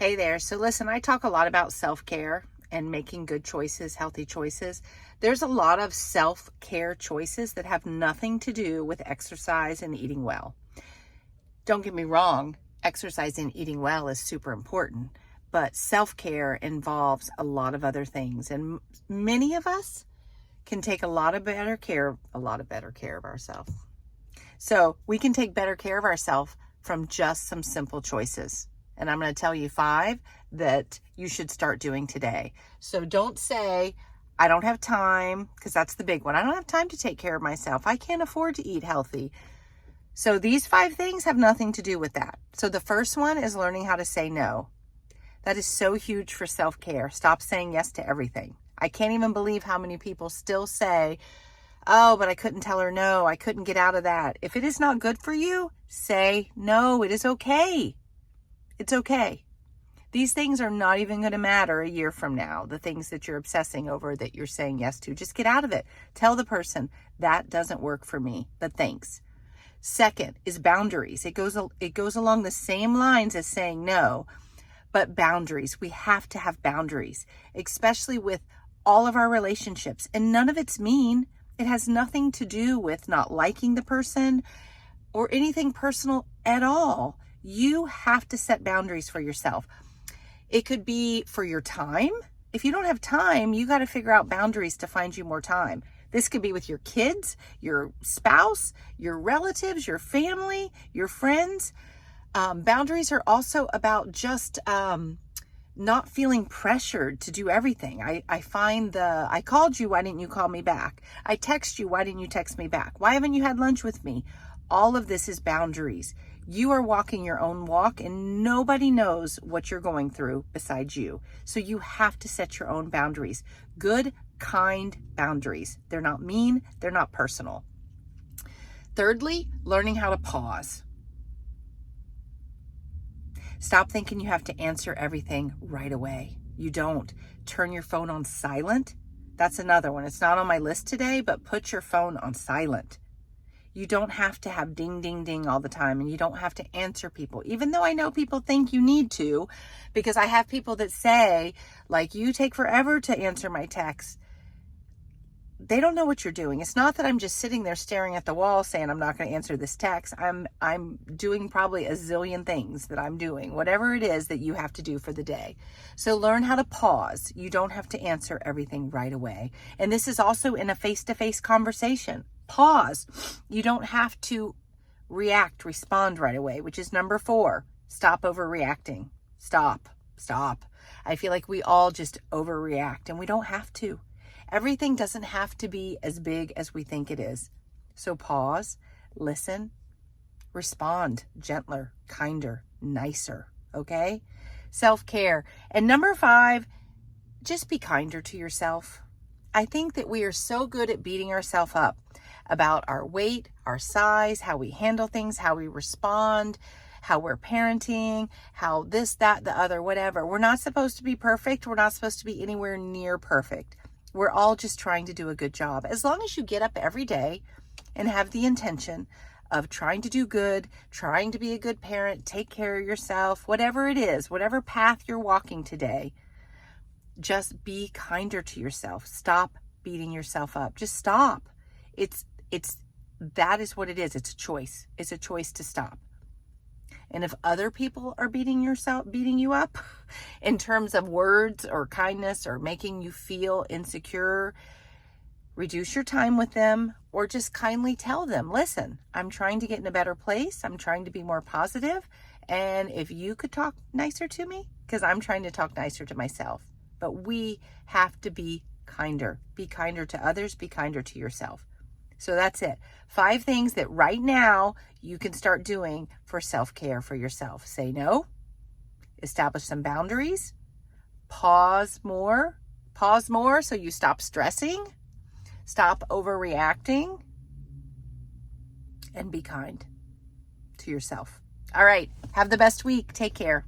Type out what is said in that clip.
Hey there. So listen, I talk a lot about self-care and making good choices, healthy choices. There's a lot of self-care choices that have nothing to do with exercise and eating well. Don't get me wrong, exercising and eating well is super important, but self-care involves a lot of other things. And many of us can take a lot of better care of ourselves. So we can take better care of ourselves from just some simple choices. And I'm going to tell you 5 that you should start doing today. So don't say, I don't have time, because that's the big one. I don't have time to take care of myself. I can't afford to eat healthy. So these 5 things have nothing to do with that. So the first one is learning how to say no. That is so huge for self-care. Stop saying yes to everything. I can't even believe how many people still say, oh, but I couldn't tell her no. I couldn't get out of that. If it is not good for you, say no. It is okay. It's okay. These things are not even going to matter a year from now. The things that you're obsessing over that you're saying yes to, just get out of it. Tell the person that doesn't work for me, but thanks. Second is boundaries. It goes along the same lines as saying no, but boundaries. We have to have boundaries, especially with all of our relationships. And none of it's mean. It has nothing to do with not liking the person or anything personal at all. You have to set boundaries for yourself. It could be for your time. If you don't have time, you got to figure out boundaries to find you more time. This could be with your kids, your spouse, your relatives, your family, your friends. Boundaries are also about just not feeling pressured to do everything. I find I called you, why didn't you call me back? I text you, why didn't you text me back? Why haven't you had lunch with me? All of this is boundaries. You are walking your own walk and nobody knows what you're going through besides you. So you have to set your own boundaries. Good, kind boundaries. They're not mean. They're not personal. Thirdly, learning how to pause. Stop thinking you have to answer everything right away. You don't. Turn your phone on silent. That's another one. It's not on my list today, but put your phone on silent. You don't have to have ding, ding, ding all the time, and you don't have to answer people, even though I know people think you need to, because I have people that say, like, you take forever to answer my text. They don't know what you're doing. It's not that I'm just sitting there staring at the wall saying I'm not going to answer this text. I'm doing probably a zillion things that I'm doing, whatever it is that you have to do for the day. So learn how to pause. You don't have to answer everything right away. And this is also in a face-to-face conversation. Pause. You don't have to respond right away, which is number 4. Stop overreacting. Stop. I feel like we all just overreact and we don't have to. Everything doesn't have to be as big as we think it is. So pause, listen, respond gentler, kinder, nicer, okay? Self-care. And number 5, just be kinder to yourself. I think that we are so good at beating ourselves up about our weight, our size, how we handle things, how we respond, how we're parenting, how this, that, the other, whatever. We're not supposed to be perfect. We're not supposed to be anywhere near perfect. We're all just trying to do a good job. As long as you get up every day and have the intention of trying to do good, trying to be a good parent, take care of yourself, whatever it is, whatever path you're walking today, just be kinder to yourself. Stop beating yourself up. Just stop. That is what it is. It's a choice. It's a choice to stop. And if other people are beating you up in terms of words or kindness or making you feel insecure, reduce your time with them or just kindly tell them, listen, I'm trying to get in a better place. I'm trying to be more positive. And if you could talk nicer to me, because I'm trying to talk nicer to myself. But we have to be kinder. Be kinder to others. Be kinder to yourself. So that's it. 5 things that right now you can start doing for self-care for yourself. Say no. Establish some boundaries. Pause more so you stop stressing. Stop overreacting. And be kind to yourself. All right. Have the best week. Take care.